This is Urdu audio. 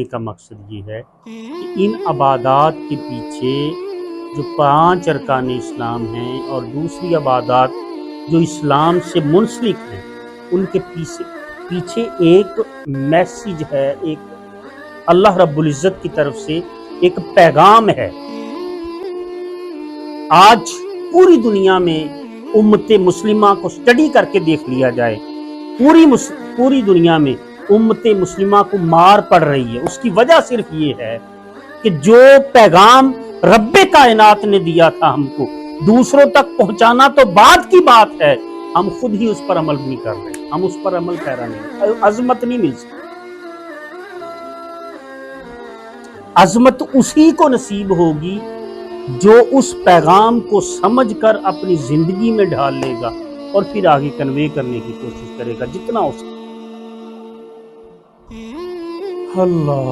کا مقصد یہ ہے کہ ان عبادات کے پیچھے جو 5 ارکان اسلام ہیں اور دوسری عبادات جو اسلام سے منسلک ہیں ان کے پیچھے ایک میسیج ہے، ایک اللہ رب العزت کی طرف سے ایک پیغام ہے۔ آج پوری دنیا میں امت مسلمہ کو سٹڈی کر کے دیکھ لیا جائے، پوری دنیا میں امت مسلمہ کو مار پڑ رہی ہے۔ اس کی وجہ صرف یہ ہے کہ جو پیغام رب کائنات نے دیا تھا ہم کو دوسروں تک پہنچانا تو بعد کی بات ہے، ہم خود ہی اس پر عمل نہیں کر رہے، ہم اس پر عمل پیرا نہیں، عظمت نہیں مل سکتی۔ عظمت اسی کو نصیب ہوگی جو اس پیغام کو سمجھ کر اپنی زندگی میں ڈھال لے گا اور پھر آگے کنوے کرنے کی کوشش کرے گا جتنا ہو سکے۔ اللہ